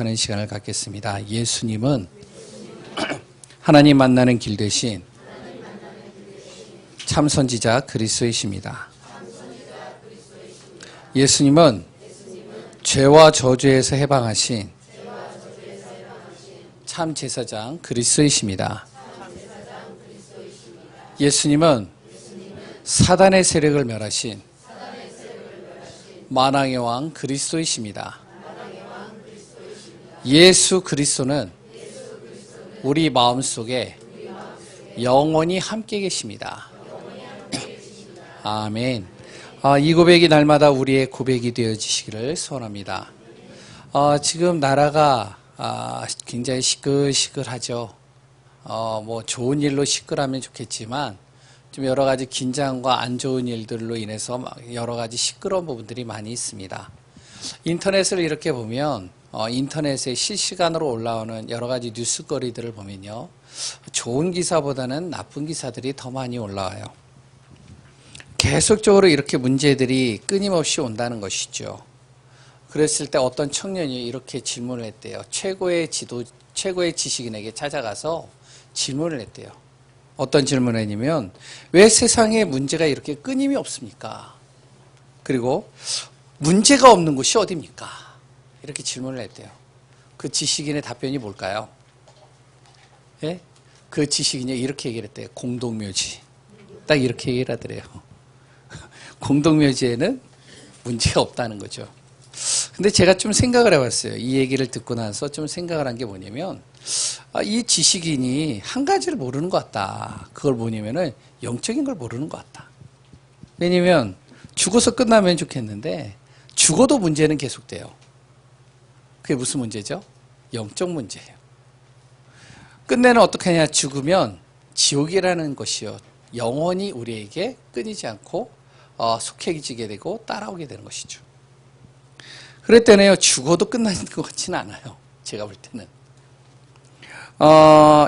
고백하는 시간을 갖겠습니다. 예수님은 하나님 만나는 길 대신 참 선지자 그리스도이십니다. 예수님은 죄와 저주에서 해방하신 참 제사장 그리스도이십니다. 예수님은 사단의 세력을 멸하신 만왕의 왕 그리스도이십니다. 예수 그리스도는 우리 마음속에 영원히 함께 계십니다. 아멘. 이 고백이 날마다 우리의 고백이 되어지시기를 소원합니다. 지금 나라가 굉장히 시끌시끌하죠. 뭐 좋은 일로 시끌하면 좋겠지만 좀 여러 가지 긴장과 안 좋은 일들로 인해서 여러 가지 시끄러운 부분들이 많이 있습니다. 인터넷을 이렇게 보면 인터넷에 실시간으로 올라오는 여러 가지 뉴스거리들을 보면요, 좋은 기사보다는 나쁜 기사들이 더 많이 올라와요. 계속적으로 이렇게 문제들이 끊임없이 온다는 것이죠. 그랬을 때 어떤 청년이 이렇게 질문을 했대요. 최고의 지식인에게 찾아가서 질문을 했대요. 어떤 질문을 했냐면, 왜 세상에 문제가 이렇게 끊임이 없습니까? 그리고 문제가 없는 곳이 어디입니까? 이렇게 질문을 했대요. 그 지식인의 답변이 뭘까요? 예? 그 지식인이 이렇게 얘기를 했대요. 공동묘지. 딱 이렇게 얘기를 하더래요. 공동묘지에는 문제가 없다는 거죠. 근데 제가 좀 생각을 해봤어요. 이 얘기를 듣고 나서 좀 생각을 한 게 뭐냐면, 이 지식인이 한 가지를 모르는 것 같다. 그걸 뭐냐면은 영적인 걸 모르는 것 같다. 왜냐면 죽어서 끝나면 좋겠는데 죽어도 문제는 계속돼요. 그게 무슨 문제죠? 영적 문제예요. 끝내는 어떻게 하냐? 죽으면 지옥이라는 것이요, 영원히 우리에게 끊이지 않고 속해지게 되고 따라오게 되는 것이죠. 그랬더니요, 죽어도 끝나는 것 같지는 않아요. 제가 볼 때는.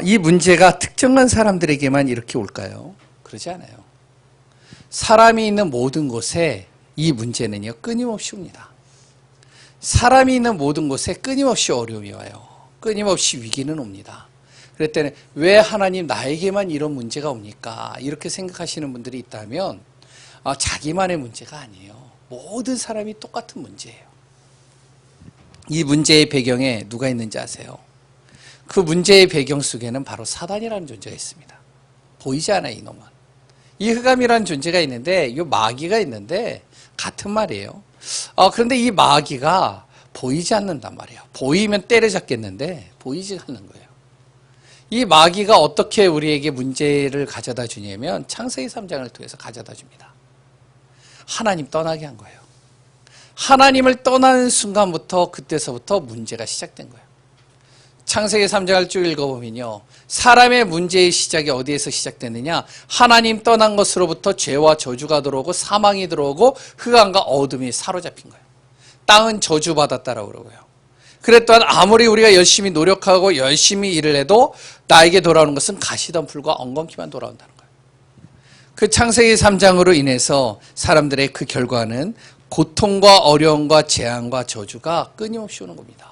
이 문제가 특정한 사람들에게만 이렇게 올까요? 그러지 않아요. 사람이 있는 모든 곳에 이 문제는요, 끊임없이 옵니다. 사람이 있는 모든 곳에 끊임없이 어려움이 와요. 끊임없이 위기는 옵니다. 그랬더니 왜 하나님 나에게만 이런 문제가 옵니까? 이렇게 생각하시는 분들이 있다면 자기만의 문제가 아니에요. 모든 사람이 똑같은 문제예요. 이 문제의 배경에 누가 있는지 아세요? 그 문제의 배경 속에는 바로 사단이라는 존재가 있습니다. 보이지 않아요, 이놈은. 이 흑암이라는 존재가 있는데, 이 마귀가 있는데 같은 말이에요. 그런데 이 마귀가 보이지 않는단 말이에요. 보이면 때려잡겠는데 보이지 않는 거예요. 이 마귀가 어떻게 우리에게 문제를 가져다 주냐면 창세기 3장을 통해서 가져다 줍니다. 하나님 떠나게 한 거예요. 하나님을 떠나는 순간부터, 그때서부터 문제가 시작된 거예요. 창세기 3장을 쭉 읽어보면요, 사람의 문제의 시작이 어디에서 시작됐느냐? 하나님 떠난 것으로부터 죄와 저주가 들어오고 사망이 들어오고 흑암과 어둠이 사로잡힌 거예요. 땅은 저주받았다라고 그러고요. 그랬더니 아무리 우리가 열심히 노력하고 열심히 일을 해도 나에게 돌아오는 것은 가시덤불과 엉겅퀴만 돌아온다는 거예요. 그 창세기 3장으로 인해서 사람들의 그 결과는 고통과 어려움과 재앙과 저주가 끊임없이 오는 겁니다.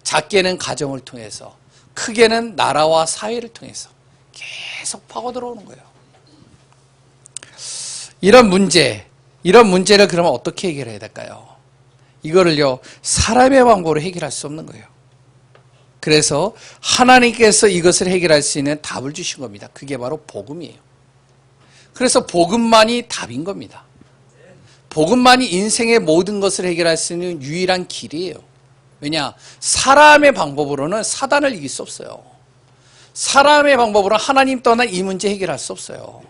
작게는 가정을 통해서, 크게는 나라와 사회를 통해서 계속 파고 들어오는 거예요. 이런 문제를 그러면 어떻게 해결해야 될까요? 이거를요, 사람의 방법으로 해결할 수 없는 거예요. 그래서 하나님께서 이것을 해결할 수 있는 답을 주신 겁니다. 그게 바로 복음이에요. 그래서 복음만이 답인 겁니다. 복음만이 인생의 모든 것을 해결할 수 있는 유일한 길이에요. 왜냐? 사람의 방법으로는 사단을 이길 수 없어요. 사람의 방법으로 하나님 떠난 이 문제 해결할 수 없어요.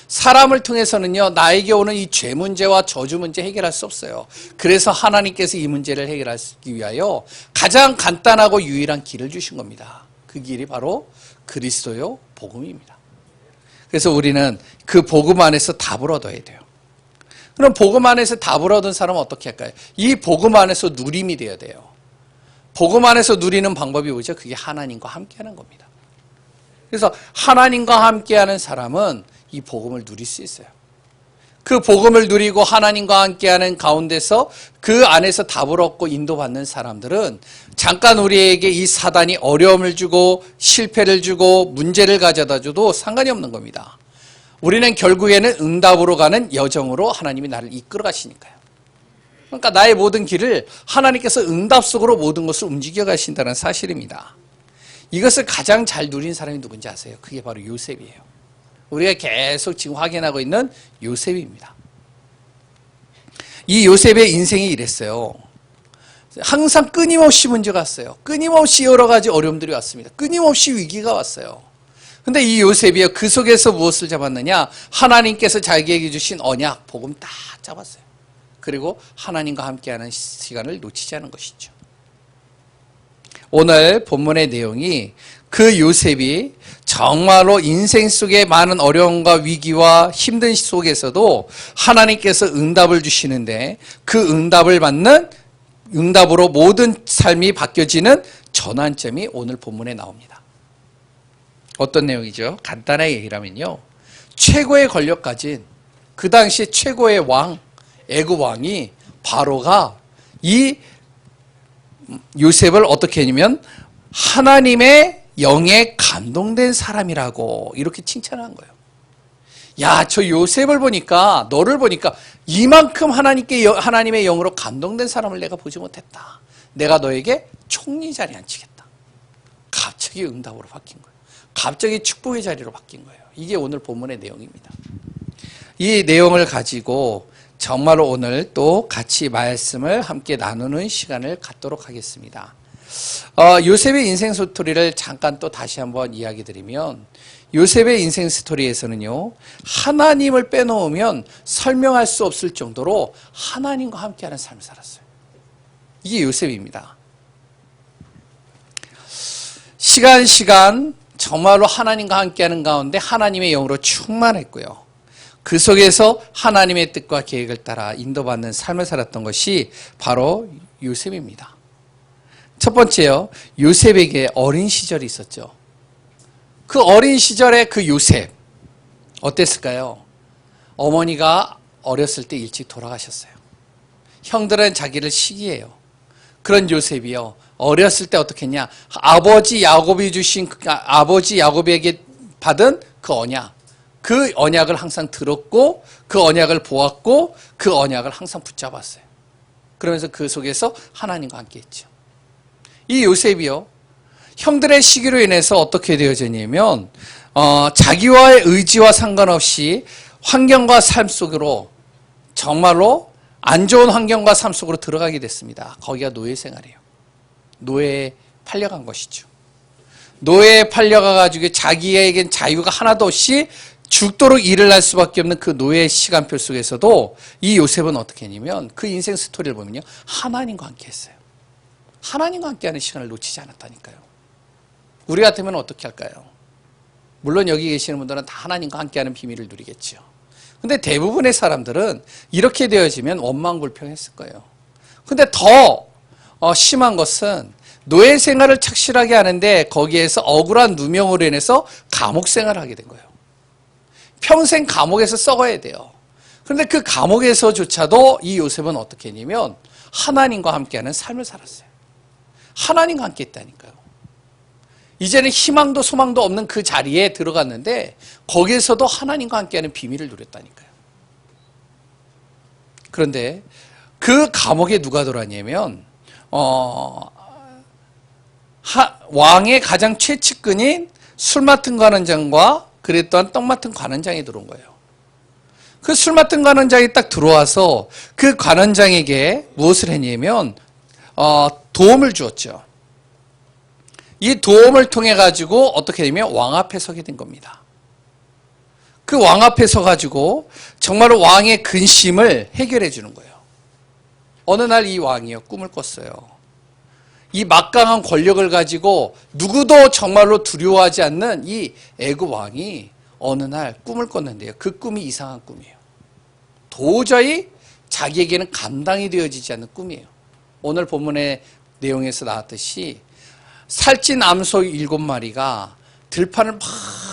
사람을 통해서는요, 나에게 오는 이 죄 문제와 저주 문제 해결할 수 없어요. 그래서 하나님께서 이 문제를 해결하기 위하여 가장 간단하고 유일한 길을 주신 겁니다. 그 길이 바로 그리스도요, 복음입니다. 그래서 우리는 그 복음 안에서 답을 얻어야 돼요. 그럼 복음 안에서 답을 얻은 사람은 어떻게 할까요? 이 복음 안에서 누림이 되어야 돼요. 복음 안에서 누리는 방법이 뭐죠? 그게 하나님과 함께하는 겁니다. 그래서 하나님과 함께하는 사람은 이 복음을 누릴 수 있어요. 그 복음을 누리고 하나님과 함께하는 가운데서 그 안에서 답을 얻고 인도받는 사람들은 잠깐 우리에게 이 사단이 어려움을 주고 실패를 주고 문제를 가져다 줘도 상관이 없는 겁니다. 우리는 결국에는 응답으로 가는 여정으로 하나님이 나를 이끌어 가시니까요. 그러니까 나의 모든 길을 하나님께서 응답 속으로 모든 것을 움직여 가신다는 사실입니다. 이것을 가장 잘 누린 사람이 누군지 아세요? 그게 바로 요셉이에요. 우리가 계속 지금 확인하고 있는 요셉입니다. 이 요셉의 인생이 이랬어요. 항상 끊임없이 문제가 왔어요. 끊임없이 여러 가지 어려움들이 왔습니다. 끊임없이 위기가 왔어요. 근데 이 요셉이요, 그 속에서 무엇을 잡았느냐? 하나님께서 자기에게 주신 언약, 복음 딱 잡았어요. 그리고 하나님과 함께하는 시간을 놓치지 않은 것이죠. 오늘 본문의 내용이 그 요셉이 정말로 인생 속에 많은 어려움과 위기와 힘든 속에서도 하나님께서 응답을 주시는데 그 응답을 받는, 응답으로 모든 삶이 바뀌어지는 전환점이 오늘 본문에 나옵니다. 어떤 내용이죠? 간단하게 얘기를 하면요, 최고의 권력 가진 그 당시 최고의 왕, 애굽 왕이 바로가 이 요셉을 어떻게 했냐면 하나님의 영에 감동된 사람이라고 이렇게 칭찬한 거예요. 야, 저 요셉을 보니까, 너를 보니까 이만큼 하나님의 영으로 감동된 사람을 내가 보지 못했다. 내가 너에게 총리 자리에 앉히겠다. 갑자기 응답으로 바뀐 거예요. 갑자기 축복의 자리로 바뀐 거예요. 이게 오늘 본문의 내용입니다. 이 내용을 가지고 정말로 오늘 또 같이 말씀을 함께 나누는 시간을 갖도록 하겠습니다. 요셉의 인생 스토리를 잠깐 또 다시 한번 이야기 드리면, 요셉의 인생 스토리에서는요, 하나님을 빼놓으면 설명할 수 없을 정도로 하나님과 함께하는 삶을 살았어요. 이게 요셉입니다. 시간 정말로 하나님과 함께하는 가운데 하나님의 영으로 충만했고요. 그 속에서 하나님의 뜻과 계획을 따라 인도받는 삶을 살았던 것이 바로 요셉입니다. 첫 번째요, 요셉에게 어린 시절이 있었죠. 그 어린 시절의 그 요셉 어땠을까요? 어머니가 어렸을 때 일찍 돌아가셨어요. 형들은 자기를 시기해요. 그런 요셉이요, 어렸을 때 어떻게 했냐? 아버지 야곱에게 받은 그 언약, 그 언약을 항상 들었고 그 언약을 보았고 그 언약을 항상 붙잡았어요. 그러면서 그 속에서 하나님과 함께 했죠. 이 요셉이요, 형들의 시기로 인해서 어떻게 되어졌냐면 자기와의 의지와 상관없이 환경과 삶 속으로, 정말로 안 좋은 환경과 삶 속으로 들어가게 됐습니다. 거기가 노예 생활이에요. 노예에 팔려간 것이죠. 노예에 팔려가가지고 자기에겐 자유가 하나도 없이 죽도록 일을 할 수밖에 없는 그 노예의 시간표 속에서도 이 요셉은 어떻게 했냐면, 그 인생 스토리를 보면요, 하나님과 함께 했어요. 하나님과 함께하는 시간을 놓치지 않았다니까요. 우리 같으면 어떻게 할까요? 물론 여기 계시는 분들은 다 하나님과 함께하는 비밀을 누리겠죠. 근데 대부분의 사람들은 이렇게 되어지면 원망불평했을 거예요. 근데 더 심한 것은 노예 생활을 착실하게 하는데 거기에서 억울한 누명으로 인해서 감옥 생활을 하게 된 거예요. 평생 감옥에서 썩어야 돼요. 그런데 그 감옥에서조차도 이 요셉은 어떻게 했냐면 하나님과 함께하는 삶을 살았어요. 하나님과 함께 했다니까요. 이제는 희망도 소망도 없는 그 자리에 들어갔는데 거기에서도 하나님과 함께하는 비밀을 누렸다니까요. 그런데 그 감옥에 누가 들어왔냐면 왕의 가장 최측근인 술 맡은 관원장과 그랬던 떡 맡은 관원장이 들어온 거예요. 그 술 맡은 관원장이 딱 들어와서 그 관원장에게 무엇을 했냐면 도움을 주었죠. 이 도움을 통해 가지고 어떻게 되면 왕 앞에 서게 된 겁니다. 그 왕 앞에 서 가지고 정말로 왕의 근심을 해결해 주는 거예요. 어느 날 이 왕이요, 꿈을 꿨어요. 이 막강한 권력을 가지고 누구도 정말로 두려워하지 않는 이 애굽 왕이 어느 날 꿈을 꿨는데요, 그 꿈이 이상한 꿈이에요. 도저히 자기에게는 감당이 되어지지 않는 꿈이에요. 오늘 본문의 내용에서 나왔듯이 살찐 암소 7마리가 들판을 막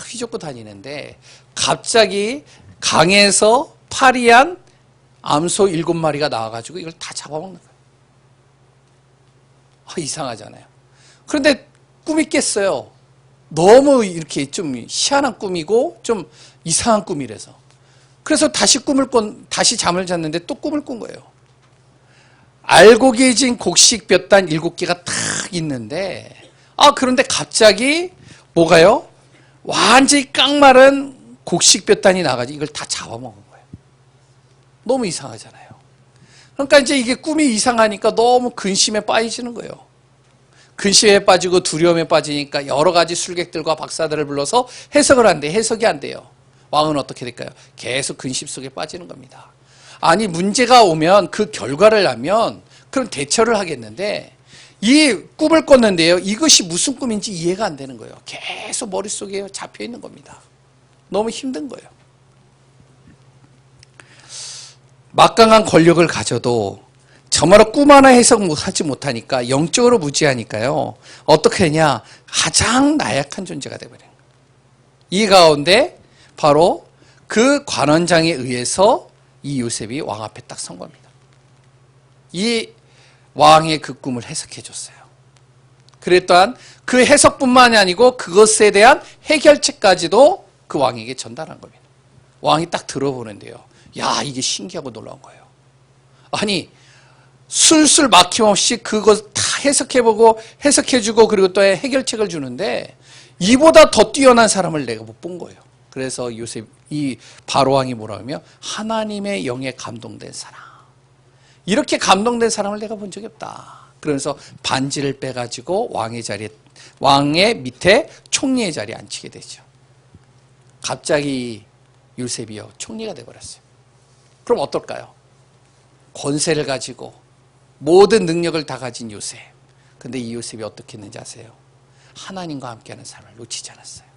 휘젓고 다니는데 갑자기 강에서 파리한 암소 7마리가 나와가지고 이걸 다 잡아먹는 거예요. 이상하잖아요. 그런데 꿈이 깼어요. 너무 이렇게 좀 희한한 꿈이고 좀 이상한 꿈이라서. 그래서 다시 잠을 잤는데 또 꿈을 꾼 거예요. 알고 계신 곡식 몇 단 7개가 탁 있는데, 그런데 갑자기 뭐가요? 완전히 깡마른 곡식 몇 단이 나가지고 이걸 다 잡아먹은 거예요. 너무 이상하잖아요. 그러니까 이제 이게 꿈이 이상하니까 너무 근심에 빠지는 거예요. 근심에 빠지고 두려움에 빠지니까 여러 가지 술객들과 박사들을 불러서 해석을 하는데 해석이 안 돼요. 왕은 어떻게 될까요? 계속 근심 속에 빠지는 겁니다. 아니, 문제가 오면 그 결과를 하면 그럼 대처를 하겠는데, 이 꿈을 꿨는데요, 이것이 무슨 꿈인지 이해가 안 되는 거예요. 계속 머릿속에 잡혀 있는 겁니다. 너무 힘든 거예요. 막강한 권력을 가져도 정말로 꿈 하나 해석하지 못하니까, 영적으로 무지하니까요, 어떻게 하냐, 가장 나약한 존재가 되어버려요. 이 가운데 바로 그 관원장에 의해서 이 요셉이 왕 앞에 딱 선 겁니다. 이 왕의 그 꿈을 해석해 줬어요. 그랬더니 그 해석뿐만이 아니고 그것에 대한 해결책까지도 그 왕에게 전달한 겁니다. 왕이 딱 들어보는데요, 야, 이게 신기하고 놀라운 거예요. 아니, 술술 막힘없이 그것 다 해석해보고 해석해주고 그리고 또 해결책을 주는데 이보다 더 뛰어난 사람을 내가 못 본 거예요. 그래서 이 바로왕이 뭐라 하면 하나님의 영에 감동된 사람, 이렇게 감동된 사람을 내가 본 적이 없다. 그러면서 반지를 빼가지고 왕의 밑에 총리의 자리에 앉히게 되죠. 갑자기 요셉이요, 총리가 되어버렸어요. 그럼 어떨까요? 권세를 가지고 모든 능력을 다 가진 요셉. 근데 이 요셉이 어떻게 했는지 아세요? 하나님과 함께하는 삶을 놓치지 않았어요.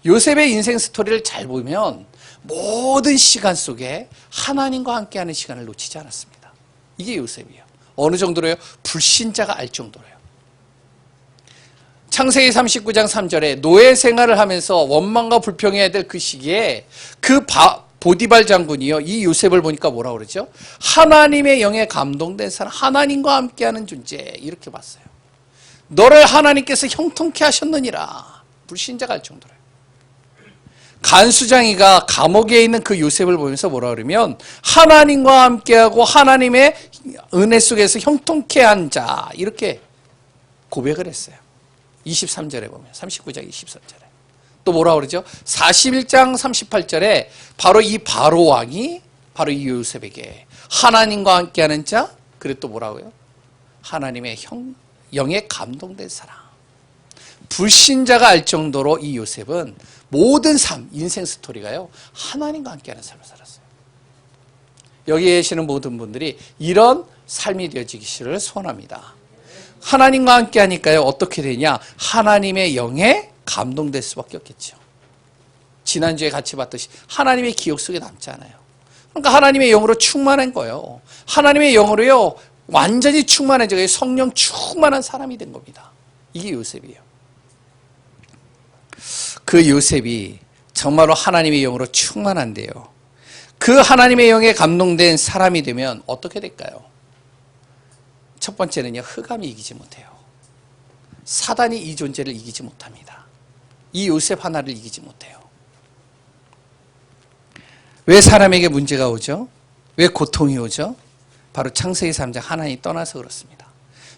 요셉의 인생 스토리를 잘 보면 모든 시간 속에 하나님과 함께하는 시간을 놓치지 않았습니다. 이게 요셉이에요. 어느 정도로요? 불신자가 알 정도로요. 창세기 39장 3절에 노예 생활을 하면서 원망과 불평해야 될 그 시기에 그 보디발 장군이요, 이 요셉을 보니까 뭐라 그러죠? 하나님의 영에 감동된 사람, 하나님과 함께하는 존재, 이렇게 봤어요. 너를 하나님께서 형통케 하셨느니라. 불신자가 할 정도로요. 간수장이가 감옥에 있는 그 요셉을 보면서 뭐라 그러면 하나님과 함께하고 하나님의 은혜 속에서 형통케 한 자, 이렇게 고백을 했어요. 23절에 보면, 39장 23절에 또 뭐라 그러죠? 41장 38절에 바로 이 바로 왕이 바로 이 요셉에게 하나님과 함께하는 자, 그래 또 뭐라고요? 하나님의 영에 감동된 사람. 불신자가 알 정도로 이 요셉은 모든 인생 스토리가요, 하나님과 함께하는 삶을 살았어요. 여기 계시는 모든 분들이 이런 삶이 되어지기를 소원합니다. 하나님과 함께 하니까요, 어떻게 되냐? 하나님의 영에 감동될 수밖에 없겠죠. 지난주에 같이 봤듯이 하나님의 기억 속에 남지 않아요. 그러니까 하나님의 영으로 충만한 거예요. 하나님의 영으로요, 완전히 충만해져서 성령 충만한 사람이 된 겁니다. 이게 요셉이에요. 그 요셉이 정말로 하나님의 영으로 충만한데요, 그 하나님의 영에 감동된 사람이 되면 어떻게 될까요? 첫 번째는요, 흑암이 이기지 못해요. 사단이 이 존재를 이기지 못합니다. 이 요셉 하나를 이기지 못해요. 왜 사람에게 문제가 오죠? 왜 고통이 오죠? 바로 창세기 3장 하나님이 떠나서 그렇습니다.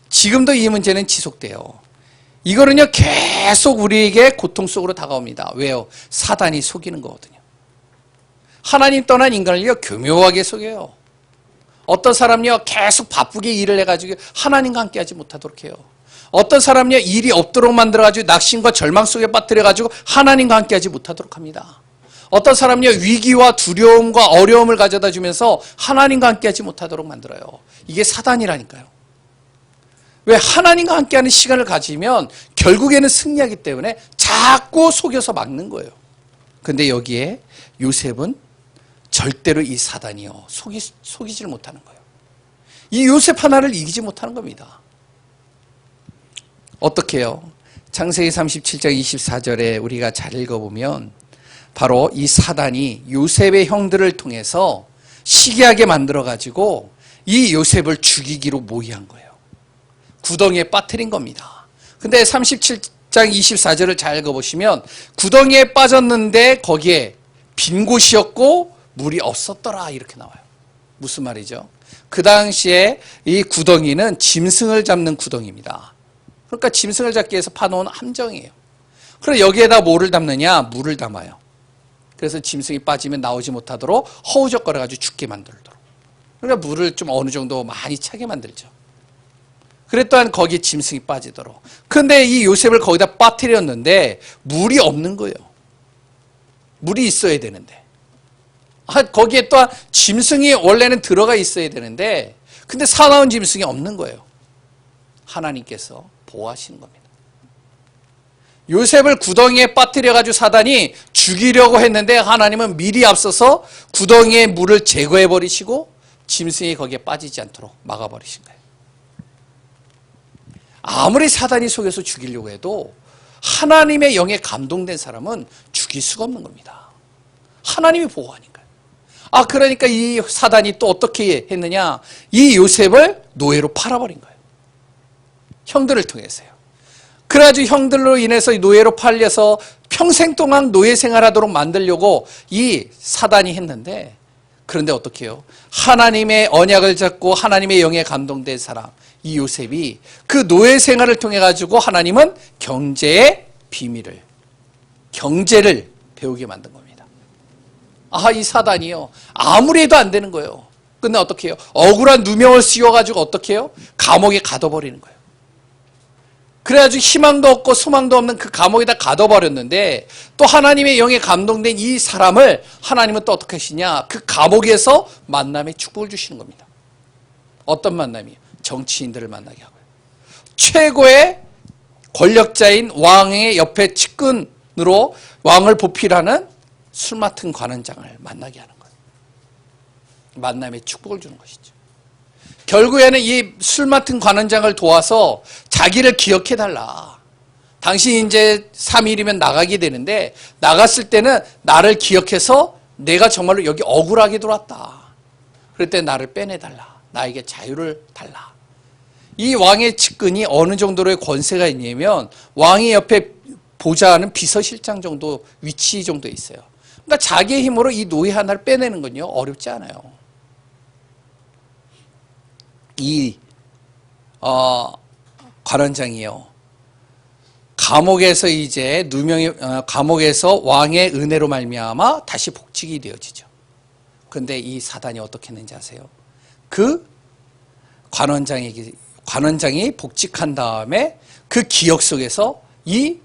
지금도 이 문제는 지속돼요. 이거는요, 계속 우리에게 고통 속으로 다가옵니다. 왜요? 사단이 속이는 거거든요. 하나님 떠난 인간을요, 교묘하게 속여요. 어떤 사람요, 계속 바쁘게 일을 해가지고 하나님과 함께하지 못하도록 해요. 어떤 사람요, 일이 없도록 만들어가지고 낙심과 절망 속에 빠뜨려가지고 하나님과 함께하지 못하도록 합니다. 어떤 사람요, 위기와 두려움과 어려움을 가져다 주면서 하나님과 함께하지 못하도록 만들어요. 이게 사단이라니까요. 왜? 하나님과 함께하는 시간을 가지면 결국에는 승리하기 때문에 자꾸 속여서 막는 거예요. 근데 여기에 요셉은 절대로 이 사단이요, 속이지를 못하는 거예요. 이 요셉 하나를 이기지 못하는 겁니다. 어떻게 해요? 창세기 37장 24절에 우리가 잘 읽어보면 바로 이 사단이 요셉의 형들을 통해서 시기하게 만들어가지고 이 요셉을 죽이기로 모의한 거예요. 구덩이에 빠뜨린 겁니다. 근데 37장 24절을 잘 읽어보시면 구덩이에 빠졌는데 거기에 빈 곳이었고 물이 없었더라 이렇게 나와요. 무슨 말이죠? 그 당시에 이 구덩이는 짐승을 잡는 구덩이입니다. 그러니까 짐승을 잡기 위해서 파놓은 함정이에요. 그럼 여기에다 뭐를 담느냐? 물을 담아요. 그래서 짐승이 빠지면 나오지 못하도록 허우적거려가지고 죽게 만들도록. 그러니까 물을 좀 어느 정도 많이 차게 만들죠. 그랬더니 거기에 짐승이 빠지도록. 근데 이 요셉을 거기다 빠뜨렸는데 물이 없는 거예요. 물이 있어야 되는데. 거기에 또한 짐승이 원래는 들어가 있어야 되는데 근데 사나운 짐승이 없는 거예요. 하나님께서 보호하시는 겁니다. 요셉을 구덩이에 빠뜨려가지고 사단이 죽이려고 했는데 하나님은 미리 앞서서 구덩이의 물을 제거해버리시고 짐승이 거기에 빠지지 않도록 막아버리신 거예요. 아무리 사단이 속여서 죽이려고 해도 하나님의 영에 감동된 사람은 죽일 수가 없는 겁니다. 하나님이 보호하니까요. 그러니까 이 사단이 또 어떻게 했느냐? 이 요셉을 노예로 팔아버린 거예요. 형들을 통해서요. 그래가지고 형들로 인해서 노예로 팔려서 평생 동안 노예 생활하도록 만들려고 이 사단이 했는데 그런데 어떻게 해요? 하나님의 언약을 잡고 하나님의 영에 감동된 사람 이 요셉이 그 노예 생활을 통해 가지고 하나님은 경제의 비밀을 경제를 배우게 만든 겁니다. 이 사단이요. 아무리 해도 안 되는 거예요. 근데 어떻게 해요? 억울한 누명을 씌워가지고 어떻게 해요? 감옥에 가둬버리는 거예요. 그래가지고 희망도 없고 소망도 없는 그 감옥에다 가둬버렸는데 또 하나님의 영에 감동된 이 사람을 하나님은 또 어떻게 하시냐? 그 감옥에서 만남의 축복을 주시는 겁니다. 어떤 만남이요? 정치인들을 만나게 하고요. 최고의 권력자인 왕의 옆에 측근으로 왕을 보필하는 술 맡은 관원장을 만나게 하는 거예요. 만남의 축복을 주는 것이죠. 결국에는 이 술 맡은 관원장을 도와서 자기를 기억해달라. 당신 이제 3일이면 나가게 되는데 나갔을 때는 나를 기억해서 내가 정말로 여기 억울하게 들어왔다. 그럴 때 나를 빼내달라. 나에게 자유를 달라. 이 왕의 측근이 어느 정도로의 권세가 있냐면 왕의 옆에 보좌하는 비서실장 정도 위치 정도에 있어요. 그러니까 자기의 힘으로 이 노예 하나를 빼내는 건요 어렵지 않아요. 이 관원장이요 감옥에서 이제 감옥에서 왕의 은혜로 말미암아 다시 복직이 되어지죠. 그런데 이 사단이 어떻게 했는지 아세요? 그 관원장이 복직한 다음에 그 기억 속에서 이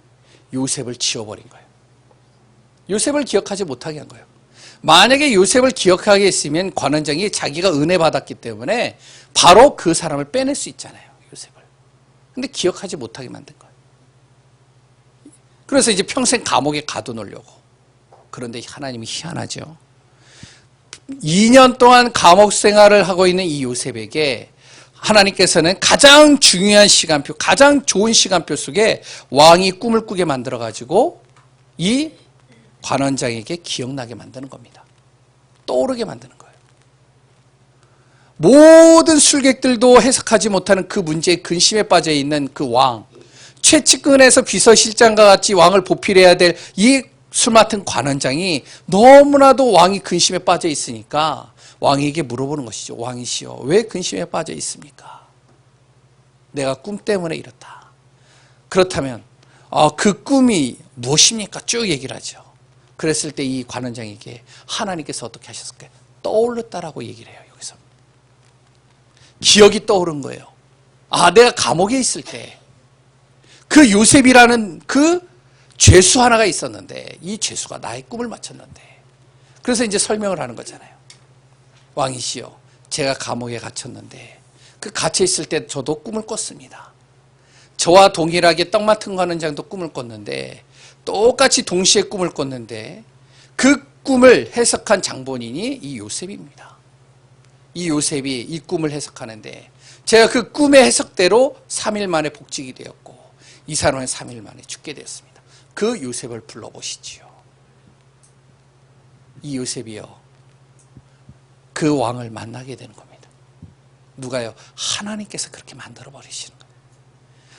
요셉을 지워버린 거예요. 요셉을 기억하지 못하게 한 거예요. 만약에 요셉을 기억하게 했으면 관원장이 자기가 은혜 받았기 때문에 바로 그 사람을 빼낼 수 있잖아요. 요셉을. 근데 기억하지 못하게 만든 거예요. 그래서 이제 평생 감옥에 가둬놓으려고. 그런데 하나님이 희한하죠. 2년 동안 감옥 생활을 하고 있는 이 요셉에게 하나님께서는 가장 중요한 시간표, 가장 좋은 시간표 속에 왕이 꿈을 꾸게 만들어가지고 이 관원장에게 기억나게 만드는 겁니다. 떠오르게 만드는 거예요. 모든 술객들도 해석하지 못하는 그 문제에 근심에 빠져 있는 그 왕, 최측근에서 비서실장과 같이 왕을 보필해야 될 이 술 맡은 관원장이 너무나도 왕이 근심에 빠져 있으니까 왕에게 물어보는 것이죠. 왕이시여, 왜 근심에 빠져 있습니까? 내가 꿈 때문에 이렇다. 그렇다면 그 꿈이 무엇입니까? 쭉 얘기를 하죠. 그랬을 때 이 관원장에게 하나님께서 어떻게 하셨을까요? 떠올랐다라고 얘기를 해요. 여기서 기억이 떠오른 거예요. 내가 감옥에 있을 때 그 요셉이라는 그 죄수 하나가 있었는데 이 죄수가 나의 꿈을 맞췄는데, 그래서 이제 설명을 하는 거잖아요. 왕이시여, 제가 감옥에 갇혔는데 그 갇혀 있을 때 저도 꿈을 꿨습니다. 저와 동일하게 떡 맡은 관원장도 꿈을 꿨는데 똑같이 동시에 꿈을 꿨는데 그 꿈을 해석한 장본인이 이 요셉입니다. 이 요셉이 이 꿈을 해석하는데 제가 그 꿈의 해석대로 3일 만에 복직이 되었고 이 사람은 3일 만에 죽게 되었습니다. 그 요셉을 불러보시지요. 이 요셉이요, 그 왕을 만나게 되는 겁니다. 누가요? 하나님께서 그렇게 만들어 버리시는 거예요.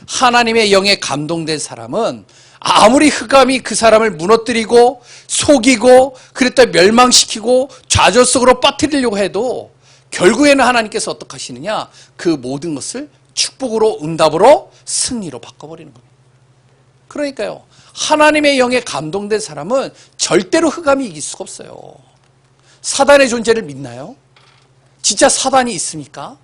하나님의 영에 감동된 사람은 아무리 흑암이 그 사람을 무너뜨리고 속이고 그랬다 멸망시키고 좌절 속으로 빠뜨리려고 해도 결국에는 하나님께서 어떻게 하시느냐, 그 모든 것을 축복으로, 응답으로, 승리로 바꿔버리는 겁니다. 그러니까요, 하나님의 영에 감동된 사람은 절대로 흑암이 이길 수가 없어요. 사단의 존재를 믿나요? 진짜 사단이 있습니까?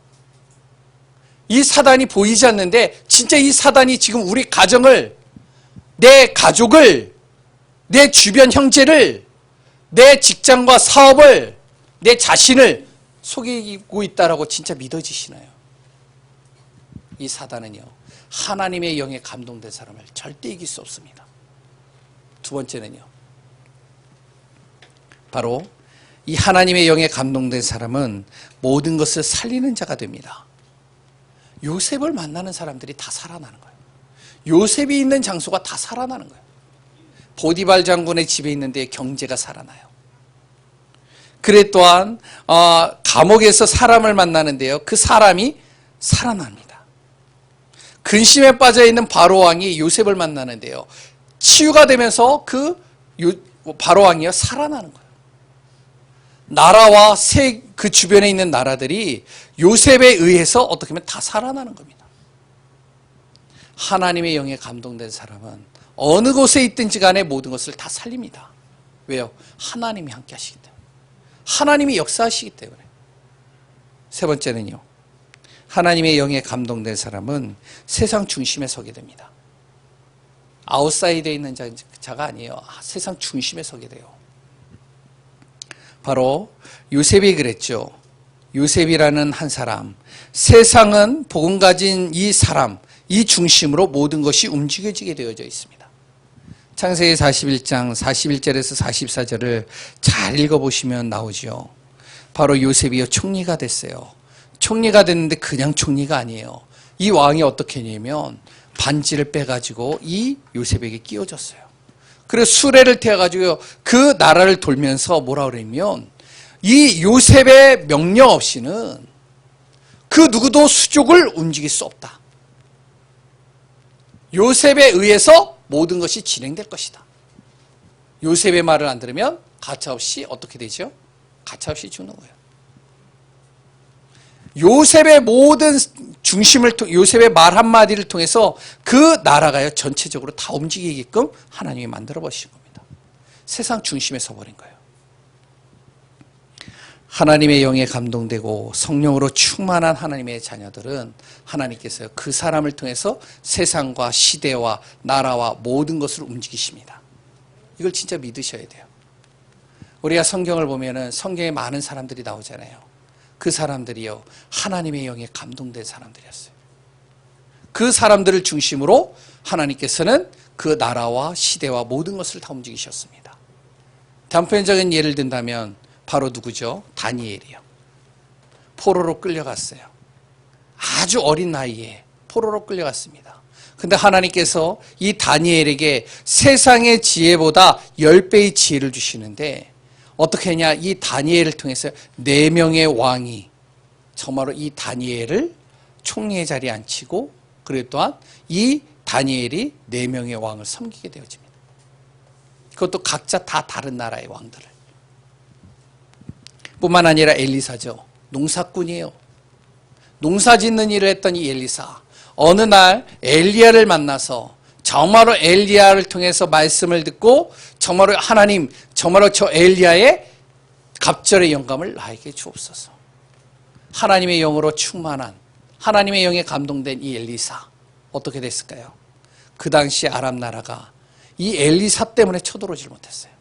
이 사단이 보이지 않는데 진짜 이 사단이 지금 우리 가정을, 내 가족을, 내 주변 형제를, 내 직장과 사업을, 내 자신을 속이고 있다라고 진짜 믿어지시나요? 이 사단은요, 하나님의 영에 감동된 사람을 절대 이길 수 없습니다. 두 번째는요, 바로 이 하나님의 영에 감동된 사람은 모든 것을 살리는 자가 됩니다. 요셉을 만나는 사람들이 다 살아나는 거예요. 요셉이 있는 장소가 다 살아나는 거예요. 보디발 장군의 집에 있는데 경제가 살아나요. 그래 또한 감옥에서 사람을 만나는데요, 그 사람이 살아납니다. 근심에 빠져있는 바로왕이 요셉을 만나는데요, 치유가 되면서 그 바로왕이요 살아나는 거예요. 나라와 그 주변에 있는 나라들이 요셉에 의해서 어떻게 보면 다 살아나는 겁니다. 하나님의 영에 감동된 사람은 어느 곳에 있든지 간에 모든 것을 다 살립니다. 왜요? 하나님이 함께 하시기 때문에, 하나님이 역사하시기 때문에. 세 번째는요, 하나님의 영에 감동된 사람은 세상 중심에 서게 됩니다. 아웃사이드에 있는 자가 아니에요. 세상 중심에 서게 돼요. 바로 요셉이 그랬죠. 요셉이라는 한 사람, 세상은 복음 가진 이 사람, 이 중심으로 모든 것이 움직여지게 되어져 있습니다. 창세기 41장 41절에서 44절을 잘 읽어보시면 나오죠. 바로 요셉이요 총리가 됐어요. 총리가 됐는데 그냥 총리가 아니에요. 이 왕이 어떻게 했냐면 반지를 빼가지고 이 요셉에게 끼워줬어요. 그래서 수레를 태워가지고 그 나라를 돌면서 뭐라 그러냐면 이 요셉의 명령 없이는 그 누구도 수족을 움직일 수 없다. 요셉에 의해서 모든 것이 진행될 것이다. 요셉의 말을 안 들으면 가차없이 어떻게 되죠? 가차없이 죽는 거예요. 요셉의 모든 중심을 요셉의 말 한마디를 통해서 그 나라가요 전체적으로 다 움직이게끔 하나님이 만들어 버리신 겁니다. 세상 중심에 서버린 거예요. 하나님의 영에 감동되고 성령으로 충만한 하나님의 자녀들은 하나님께서 그 사람을 통해서 세상과 시대와 나라와 모든 것을 움직이십니다. 이걸 진짜 믿으셔야 돼요. 우리가 성경을 보면은 성경에 많은 사람들이 나오잖아요. 그 사람들이요 하나님의 영에 감동된 사람들이었어요. 그 사람들을 중심으로 하나님께서는 그 나라와 시대와 모든 것을 다 움직이셨습니다. 단편적인 예를 든다면 바로 누구죠? 다니엘이요. 포로로 끌려갔어요. 아주 어린 나이에 포로로 끌려갔습니다. 근데 하나님께서 이 다니엘에게 세상의 지혜보다 10배의 지혜를 주시는데 어떻게 했냐? 이 다니엘을 통해서 4명의 왕이 정말로 이 다니엘을 총리의 자리에 앉히고 그리고 또한 이 다니엘이 4명의 왕을 섬기게 되어집니다. 그것도 각자 다 다른 나라의 왕들을. 뿐만 아니라 엘리사죠. 농사꾼이에요. 농사 짓는 일을 했던 이 엘리사. 어느 날 엘리야를 만나서 정말로 엘리야를 통해서 말씀을 듣고 정말로 하나님 정말로 저 엘리야의 갑절의 영감을 나에게 주옵소서. 하나님의 영으로 충만한 하나님의 영에 감동된 이 엘리사 어떻게 됐을까요? 그 당시 아람 나라가 이 엘리사 때문에 쳐들어오질 못했어요.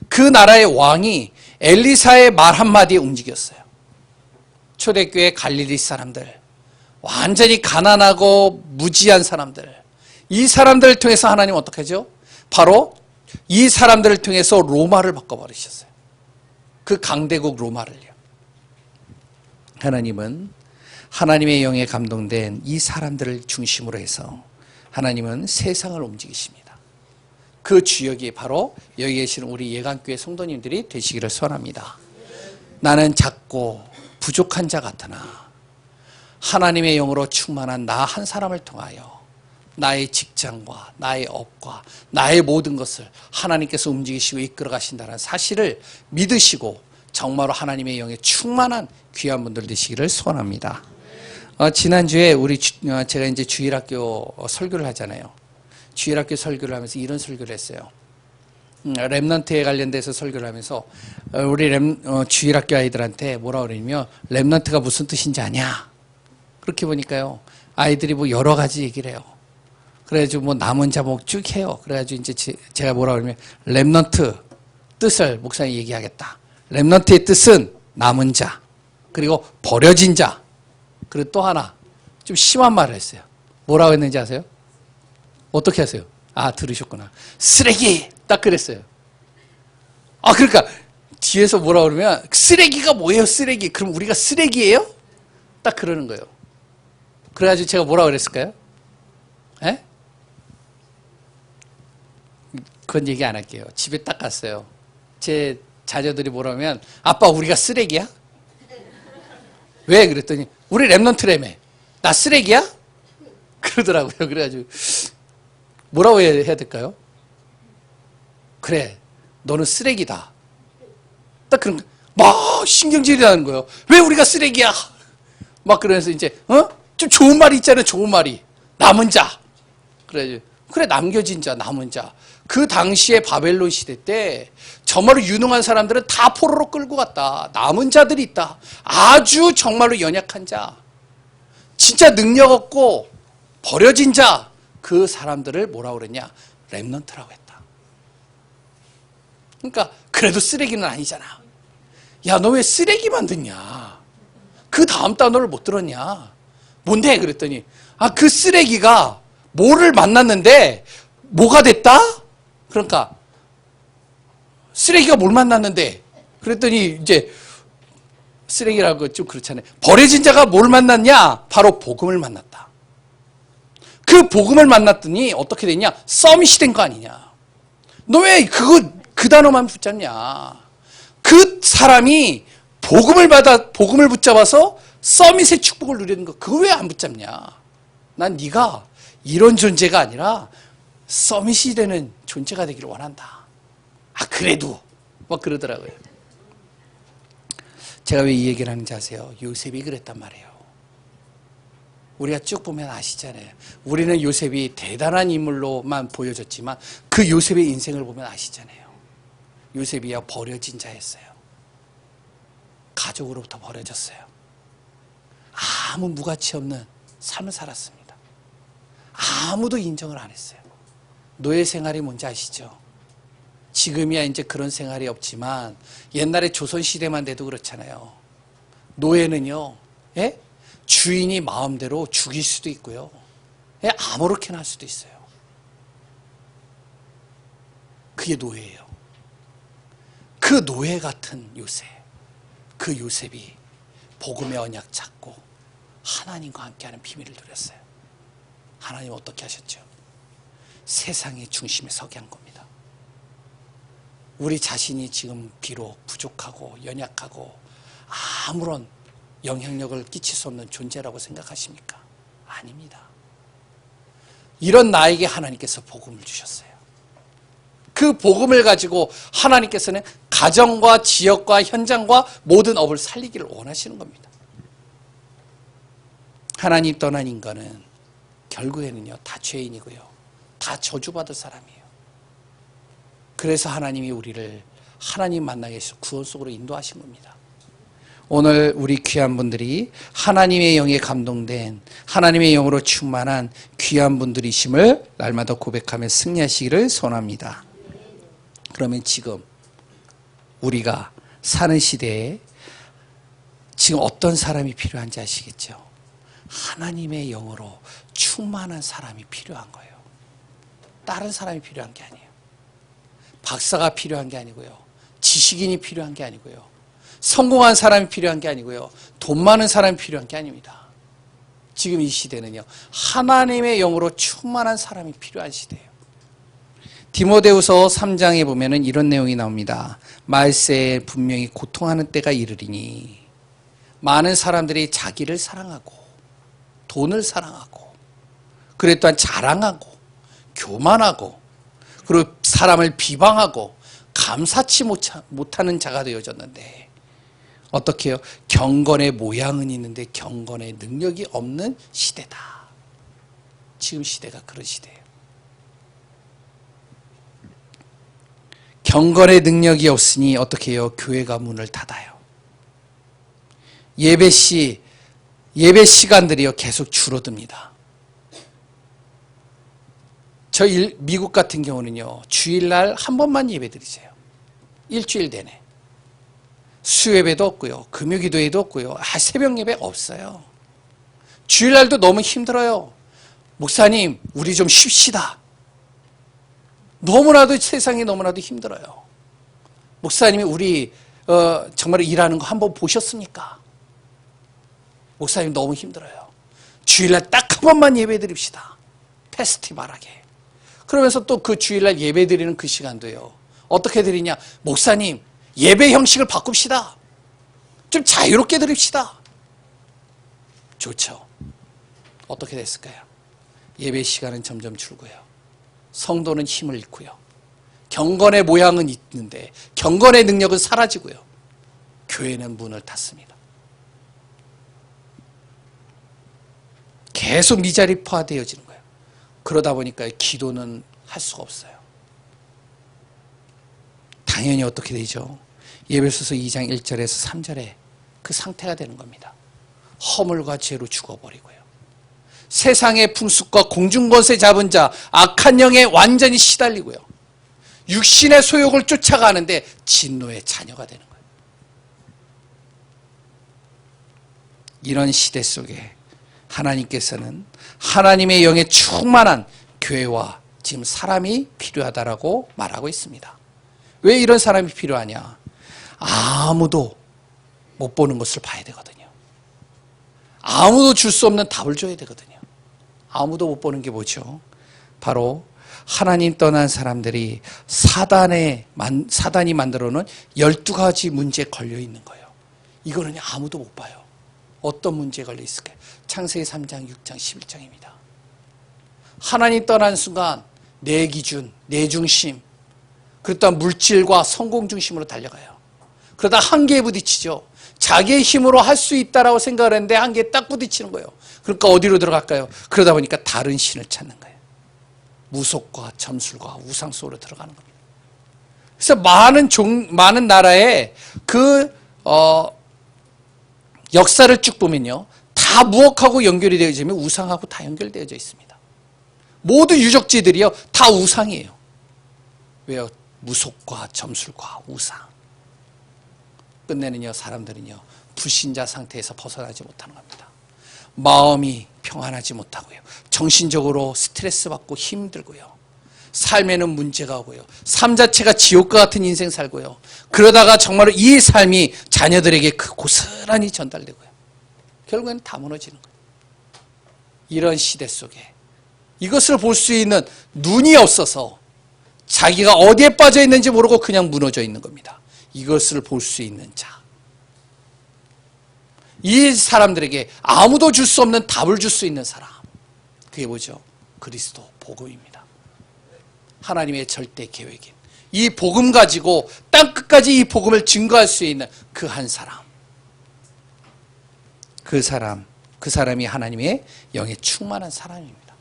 그 나라의 왕이 엘리사의 말 한마디에 움직였어요. 초대교회 갈릴리 사람들, 완전히 가난하고 무지한 사람들, 이 사람들을 통해서 하나님 어떻게 하죠? 바로 이 사람들을 통해서 로마를 바꿔버리셨어요. 그 강대국 로마를요. 하나님은 하나님의 영에 감동된 이 사람들을 중심으로 해서 하나님은 세상을 움직이십니다. 그 주역이 바로 여기 계시는 우리 예강교회 성도님들이 되시기를 소원합니다. 나는 작고 부족한 자 같으나 하나님의 영으로 충만한 나 한 사람을 통하여 나의 직장과 나의 업과 나의 모든 것을 하나님께서 움직이시고 이끌어 가신다는 사실을 믿으시고 정말로 하나님의 영에 충만한 귀한 분들 되시기를 소원합니다. 지난주에 제가 이제 주일학교 설교를 하잖아요. 주일학교 설교를 하면서 이런 설교를 했어요. 렘넌트에 관련돼서 설교를 하면서 우리 주일학교 아이들한테 뭐라 그러냐면 렘넌트가 무슨 뜻인지 아냐? 그렇게 보니까요. 아이들이 뭐 여러 가지 얘기를 해요. 그래가지고 뭐 남은 자목 쭉 해요. 그래가지고 이제 제가 뭐라 그러면 렘넌트 뜻을 목사님이 얘기하겠다. 렘넌트의 뜻은 남은 자, 그리고 버려진 자, 그리고 또 하나 좀 심한 말을 했어요. 뭐라고 했는지 아세요? 어떻게 하세요? 아, 들으셨구나. 쓰레기! 딱 그랬어요. 아, 그러니까 뒤에서 뭐라 그러면 쓰레기가 뭐예요, 쓰레기? 그럼 우리가 쓰레기예요? 딱 그러는 거예요. 그래가지고 제가 뭐라 그랬을까요? 에? 그건 얘기 안 할게요. 집에 딱 갔어요. 제 자녀들이 뭐라 하면 아빠 우리가 쓰레기야? 왜? 그랬더니 우리 렘넌트라며. 나 쓰레기야? 그러더라고요. 그래가지고 뭐라고 해야 될까요? 그래, 너는 쓰레기다. 딱 그런, 막 신경질이 나는 거예요. 왜 우리가 쓰레기야? 막 그러면서 이제, 좀 좋은 말이 있잖아요, 좋은 말이. 남은 자. 그래, 남겨진 자, 남은 자. 그 당시에 바벨론 시대 때 정말로 유능한 사람들은 다 포로로 끌고 갔다. 남은 자들이 있다. 아주 정말로 연약한 자. 진짜 능력 없고 버려진 자. 그 사람들을 뭐라고 그랬냐? 렘넌트라고 했다. 그러니까 그래도 쓰레기는 아니잖아. 야, 너 왜 쓰레기만 듣냐? 그 다음 단어를 못 들었냐? 뭔데? 그랬더니 그 쓰레기가 뭐를 만났는데 뭐가 됐다? 그러니까 쓰레기가 뭘 만났는데 그랬더니 이제 쓰레기라고 좀 그렇잖아요. 버려진 자가 뭘 만났냐? 바로 복음을 만났다. 그 복음을 만났더니 어떻게 됐냐? 서밋이 된 거 아니냐? 너 왜 그 단어만 붙잡냐? 그 사람이 복음을 붙잡아서 서밋의 축복을 누리는 거 그거 왜 안 붙잡냐? 난 네가 이런 존재가 아니라 서밋이 되는 존재가 되기를 원한다. 그래도 막 그러더라고요. 제가 왜 이 얘기를 하는지 아세요? 요셉이 그랬단 말이에요. 우리가 쭉 보면 아시잖아요. 우리는 요셉이 대단한 인물로만 보여졌지만 그 요셉의 인생을 보면 아시잖아요. 요셉이야 버려진 자였어요. 가족으로부터 버려졌어요. 아무 무가치 없는 삶을 살았습니다. 아무도 인정을 안 했어요. 노예 생활이 뭔지 아시죠? 지금이야 이제 그런 생활이 없지만 옛날에 조선시대만 돼도 그렇잖아요. 노예는요, 예? 주인이 마음대로 죽일 수도 있고요. 예? 아무렇게나 할 수도 있어요. 그게 노예예요. 그 노예 같은 요셉, 그 요셉이 복음의 언약 잡고 하나님과 함께하는 비밀을 누렸어요. 하나님 어떻게 하셨죠? 세상의 중심에 서게 한 겁니다. 우리 자신이 지금 비록 부족하고 연약하고 아무런 영향력을 끼칠 수 없는 존재라고 생각하십니까? 아닙니다. 이런 나에게 하나님께서 복음을 주셨어요. 그 복음을 가지고 하나님께서는 가정과 지역과 현장과 모든 업을 살리기를 원하시는 겁니다. 하나님 떠난 인간은 결국에는요, 다 죄인이고요. 다 저주받을 사람이에요. 그래서 하나님이 우리를 하나님 만나게 해서 구원 속으로 인도하신 겁니다. 오늘 우리 귀한 분들이 하나님의 영에 감동된 하나님의 영으로 충만한 귀한 분들이심을 날마다 고백하며 승리하시기를 소원합니다. 그러면 지금 우리가 사는 시대에 지금 어떤 사람이 필요한지 아시겠죠? 하나님의 영으로 충만한 사람이 필요한 거예요. 다른 사람이 필요한 게 아니에요. 박사가 필요한 게 아니고요. 지식인이 필요한 게 아니고요. 성공한 사람이 필요한 게 아니고요. 돈 많은 사람이 필요한 게 아닙니다. 지금 이 시대는요, 하나님의 영으로 충만한 사람이 필요한 시대예요. 디모데후서 3장에 보면은 이런 내용이 나옵니다. 말세에 분명히 고통하는 때가 이르리니 많은 사람들이 자기를 사랑하고 돈을 사랑하고 그래 또한 자랑하고 교만하고 그리고 사람을 비방하고 감사치 못하는 자가 되어졌는데 어떻게 해요? 경건의 모양은 있는데 경건의 능력이 없는 시대다. 지금 시대가 그런 시대예요. 경건의 능력이 없으니 어떻게 해요? 교회가 문을 닫아요. 예배 시간들이요 계속 줄어듭니다. 미국 같은 경우는요 주일날 한 번만 예배 드리세요. 일주일 내내. 수요예배도 없고요. 금요기도회도 없고요. 새벽 예배 없어요. 주일날도 너무 힘들어요. 목사님 우리 좀 쉽시다. 너무나도 세상이 너무나도 힘들어요. 목사님이 우리 정말 일하는 거 한번 보셨습니까? 목사님 너무 힘들어요. 주일날 딱 한 번만 예배 드립시다. 페스티벌하게. 그러면서 또 그 주일날 예배 드리는 그 시간도요. 어떻게 드리냐? 목사님 예배 형식을 바꿉시다. 좀 자유롭게 드립시다. 좋죠. 어떻게 됐을까요? 예배 시간은 점점 줄고요. 성도는 힘을 잃고요. 경건의 모양은 있는데 경건의 능력은 사라지고요. 교회는 문을 닫습니다. 계속 미자립화되어지는 거예요. 그러다 보니까 기도는 할 수가 없어요. 당연히 어떻게 되죠? 예배소서 2장 1절에서 3절에 그 상태가 되는 겁니다. 허물과 죄로 죽어버리고요. 세상의 풍습과 공중권세 잡은 자, 악한 영에 완전히 시달리고요. 육신의 소욕을 쫓아가는데 진노의 자녀가 되는 거예요. 이런 시대 속에 하나님께서는 하나님의 영에 충만한 교회와 지금 사람이 필요하다라고 말하고 있습니다. 왜 이런 사람이 필요하냐? 아무도 못 보는 것을 봐야 되거든요. 아무도 줄 수 없는 답을 줘야 되거든요. 아무도 못 보는 게 뭐죠? 바로 하나님 떠난 사람들이 사단이 만들어 놓은 12가지 문제에 걸려 있는 거예요. 이거는 아무도 못 봐요. 어떤 문제에 걸려 있을까요? 창세기 3장, 6장, 11장입니다. 하나님 떠난 순간 내 기준, 내 중심, 그러다 물질과 성공 중심으로 달려가요. 그러다 한계에 부딪히죠. 자기의 힘으로 할 수 있다라고 생각을 했는데 한계에 딱 부딪히는 거예요. 그러니까 어디로 들어갈까요? 그러다 보니까 다른 신을 찾는 거예요. 무속과 점술과 우상 속으로 들어가는 겁니다. 그래서 많은 나라에 역사를 쭉 보면요. 다 무엇하고 연결이 되어져 있으면 우상하고 다 연결되어져 있습니다. 모두 유적지들이요. 다 우상이에요. 왜요? 무속과 점술과 우상. 끝내는요. 사람들은요. 불신자 상태에서 벗어나지 못하는 겁니다. 마음이 평안하지 못하고요. 정신적으로 스트레스 받고 힘들고요. 삶에는 문제가 오고요. 삶 자체가 지옥과 같은 인생 살고요. 그러다가 정말 이 삶이 자녀들에게 그 고스란히 전달되고요. 결국에는 다 무너지는 거예요. 이런 시대 속에 이것을 볼 수 있는 눈이 없어서 자기가 어디에 빠져 있는지 모르고 그냥 무너져 있는 겁니다. 이것을 볼 수 있는 자. 이 사람들에게 아무도 줄 수 없는 답을 줄 수 있는 사람. 그게 뭐죠? 그리스도 복음입니다. 하나님의 절대 계획인 이 복음 가지고 땅끝까지 이 복음을 증거할 수 있는 그 한 사람. 그 사람이 하나님의 영에 충만한 사람입니다.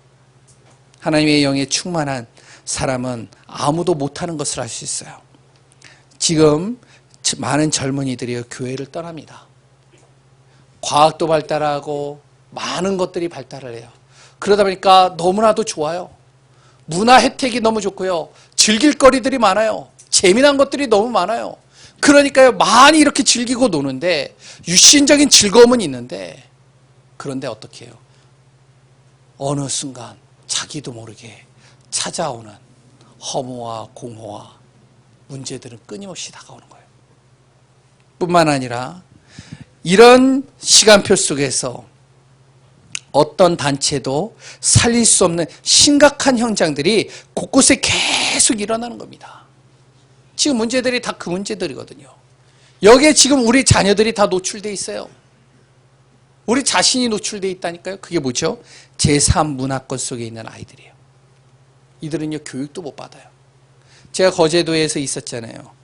하나님의 영에 충만한 사람은 아무도 못하는 것을 할 수 있어요. 지금 많은 젊은이들이 교회를 떠납니다. 과학도 발달하고 많은 것들이 발달을 해요. 그러다 보니까 너무나도 좋아요. 문화 혜택이 너무 좋고요. 즐길 거리들이 많아요. 재미난 것들이 너무 많아요. 그러니까요. 많이 이렇게 즐기고 노는데 육신적인 즐거움은 있는데 그런데 어떻게 해요? 어느 순간 자기도 모르게 찾아오는 허무와 공허와 문제들은 끊임없이 다가오는 거예요. 뿐만 아니라 이런 시간표 속에서 어떤 단체도 살릴 수 없는 심각한 현장들이 곳곳에 계속 일어나는 겁니다. 지금 문제들이 다 그 문제들이거든요. 여기에 지금 우리 자녀들이 다 노출되어 있어요. 우리 자신이 노출되어 있다니까요. 그게 뭐죠? 제3문화권 속에 있는 아이들이에요. 이들은요, 교육도 못 받아요. 제가 거제도에서 있었잖아요.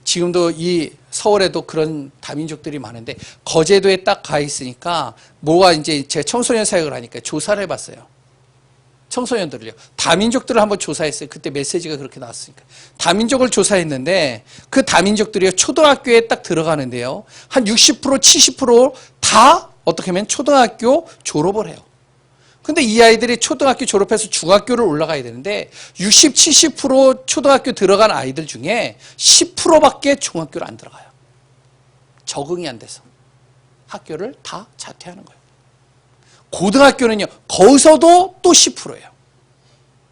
지금도 이 서울에도 그런 다민족들이 많은데 거제도에 딱 가 있으니까 뭐가 이제 제가 청소년 사역을 하니까 조사를 해봤어요. 청소년들을요. 다민족들을 한번 조사했어요. 그때 메시지가 그렇게 나왔으니까. 다민족을 조사했는데 그 다민족들이요. 초등학교에 딱 들어가는데요. 한 60%, 70%다 어떻게 하면 초등학교 졸업을 해요. 근데 이 아이들이 초등학교 졸업해서 중학교를 올라가야 되는데 60, 70% 초등학교 들어간 아이들 중에 10%밖에 중학교를 안 들어가요. 적응이 안 돼서 학교를 다 자퇴하는 거예요. 고등학교는요, 거기서도 또 10%예요.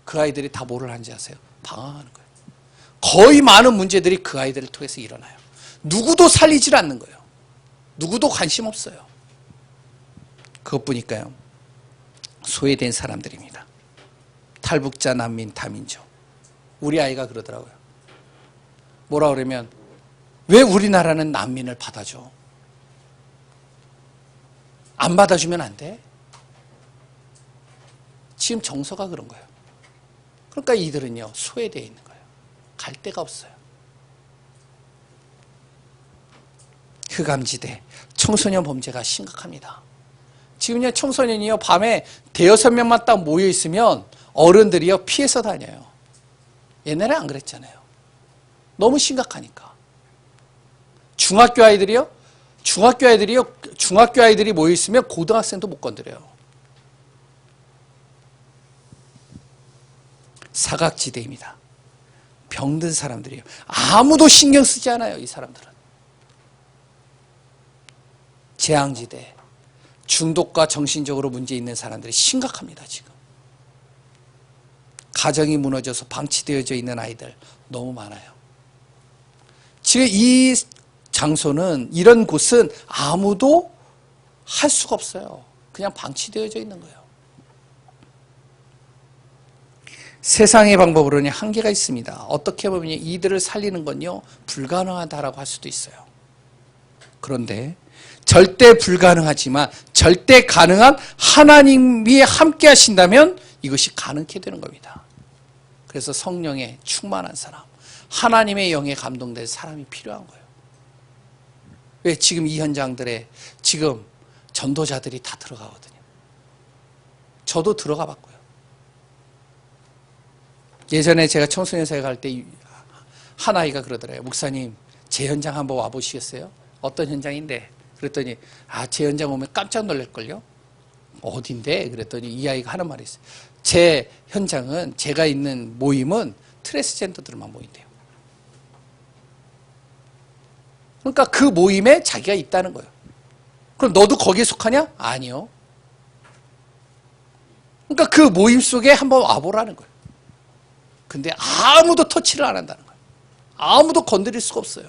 그 아이들이 다 뭐를 하는지 아세요? 방황하는 거예요. 거의 많은 문제들이 그 아이들을 통해서 일어나요. 누구도 살리질 않는 거예요. 누구도 관심 없어요. 그것뿐일까요? 소외된 사람들입니다. 탈북자, 난민, 다민족. 우리 아이가 그러더라고요. 뭐라 그러면 왜 우리나라는 난민을 받아줘? 안 받아주면 안 돼? 지금 정서가 그런 거예요. 그러니까 이들은요, 소외되어 있는 거예요. 갈 데가 없어요. 흑암지대, 청소년 범죄가 심각합니다. 지금요, 청소년이요, 밤에 대여섯 명만 딱 모여 있으면 어른들이요, 피해서 다녀요. 옛날에 안 그랬잖아요. 너무 심각하니까. 중학교 아이들이 모여 있으면 고등학생도 못 건드려요. 사각지대입니다. 병든 사람들이에요. 아무도 신경 쓰지 않아요, 이 사람들은. 재앙지대. 중독과 정신적으로 문제 있는 사람들이 심각합니다, 지금. 가정이 무너져서 방치되어져 있는 아이들 너무 많아요. 지금 이 장소는, 이런 곳은 아무도 할 수가 없어요. 그냥 방치되어져 있는 거예요. 세상의 방법으로는 한계가 있습니다. 어떻게 보면 이들을 살리는 건요, 불가능하다라고 할 수도 있어요. 그런데 절대 불가능하지만 절대 가능한 하나님이 함께 하신다면 이것이 가능케 되는 겁니다. 그래서 성령에 충만한 사람, 하나님의 영에 감동된 사람이 필요한 거예요. 왜? 지금 이 현장들에 지금 전도자들이 다 들어가거든요. 저도 들어가 봤고요. 예전에 제가 청소년 사역 할 때 한 아이가 그러더래요. 목사님, 제 현장 한번 와보시겠어요? 어떤 현장인데? 그랬더니 제 현장 오면 깜짝 놀랄걸요? 어딘데? 그랬더니 이 아이가 하는 말이 있어요. 제 현장은, 제가 있는 모임은 트랜스젠더들만 모인대요. 그러니까 그 모임에 자기가 있다는 거예요. 그럼 너도 거기에 속하냐? 아니요. 그러니까 그 모임 속에 한번 와보라는 거예요. 근데 아무도 터치를 안 한다는 거예요. 아무도 건드릴 수가 없어요.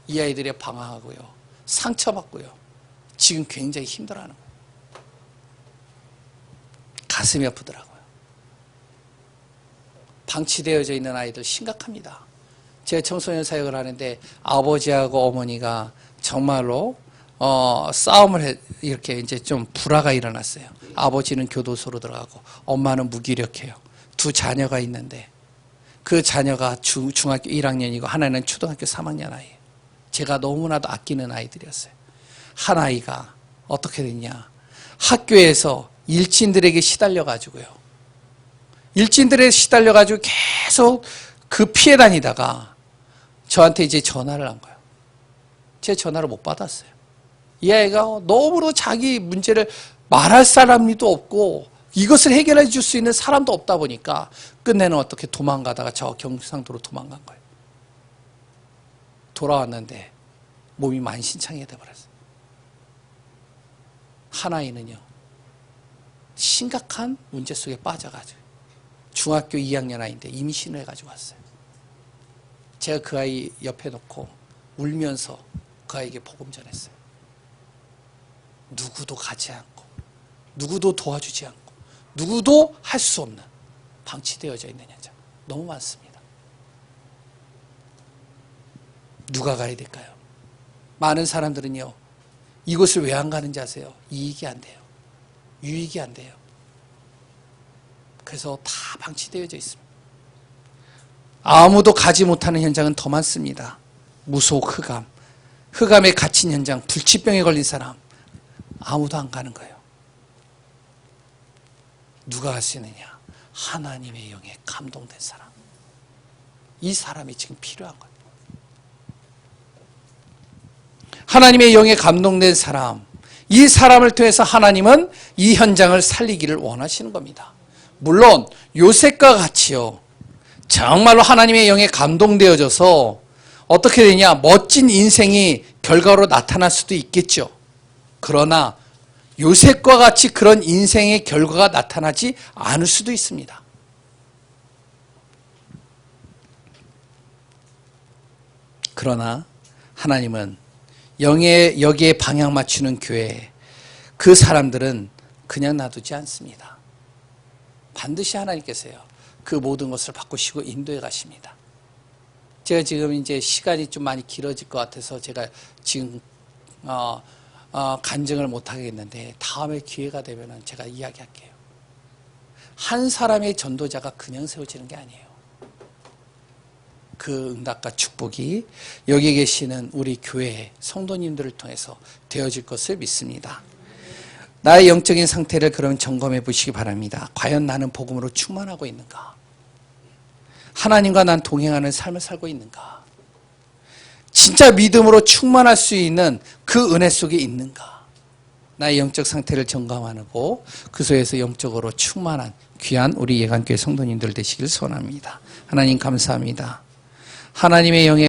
이 아이들이 방황하고요, 상처받고요, 지금 굉장히 힘들어하는 거예요. 가슴이 아프더라고요. 방치되어져 있는 아이들 심각합니다. 제가 청소년 사역을 하는데 아버지하고 어머니가 정말로 싸움을 이렇게 이제 좀 불화가 일어났어요. 아버지는 교도소로 들어가고 엄마는 무기력해요. 두 자녀가 있는데 그 자녀가 중학교 1학년이고 하나는 초등학교 3학년 아이예요. 제가 너무나도 아끼는 아이들이었어요. 한 아이가 어떻게 됐냐, 학교에서 일진들에게 시달려가지고요, 일진들에 시달려가지고 계속 그 피해 다니다가 저한테 이제 전화를 한 거예요. 제 전화를 못 받았어요. 이 아이가 너무도 자기 문제를 말할 사람도 없고 이것을 해결해 줄 수 있는 사람도 없다 보니까 끝내는 어떻게 도망가다가 저 경상도로 도망간 거예요. 돌아왔는데 몸이 만신창이가 돼버렸어요. 한 아이는요, 심각한 문제 속에 빠져가지고 중학교 2학년 아이인데 임신을 해가지고 왔어요. 제가 그 아이 옆에 놓고 울면서 그 아이에게 복음 전했어요. 누구도 가지 않고 누구도 도와주지 않고 누구도 할 수 없는 방치되어져 있는 현장 너무 많습니다. 누가 가야 될까요? 많은 사람들은요, 이곳을 왜 안 가는지 아세요? 이익이 안 돼요. 유익이 안 돼요. 그래서 다 방치되어져 있습니다. 아무도 가지 못하는 현장은 더 많습니다. 무속, 흑암, 흑암에 갇힌 현장, 불치병에 걸린 사람 아무도 안 가는 거예요. 누가 갈 수 있느냐? 하나님의 영에 감동된 사람. 이 사람이 지금 필요한 거예요. 하나님의 영에 감동된 사람, 이 사람을 통해서 하나님은 이 현장을 살리기를 원하시는 겁니다. 물론 요셉과 같이요, 정말로 하나님의 영에 감동되어져서 어떻게 되냐, 멋진 인생이 결과로 나타날 수도 있겠죠. 그러나 요셉과 같이 그런 인생의 결과가 나타나지 않을 수도 있습니다. 그러나 하나님은 여기에 방향 맞추는 교회, 그 사람들은 그냥 놔두지 않습니다. 반드시 하나님께서요, 그 모든 것을 바꾸시고 인도해 가십니다. 제가 지금 이제 시간이 좀 많이 길어질 것 같아서 제가 지금 간증을 못 하겠는데 다음에 기회가 되면 제가 이야기할게요. 한 사람의 전도자가 그냥 세워지는 게 아니에요. 그 응답과 축복이 여기 계시는 우리 교회 성도님들을 통해서 되어질 것을 믿습니다. 나의 영적인 상태를 그럼 점검해 보시기 바랍니다. 과연 나는 복음으로 충만하고 있는가? 하나님과 난 동행하는 삶을 살고 있는가? 진짜 믿음으로 충만할 수 있는 그 은혜 속에 있는가? 나의 영적 상태를 점검하고 그 속에서 영적으로 충만한 귀한 우리 예간교회 성도님들 되시길 소원합니다. 하나님 감사합니다. 하나님의 영에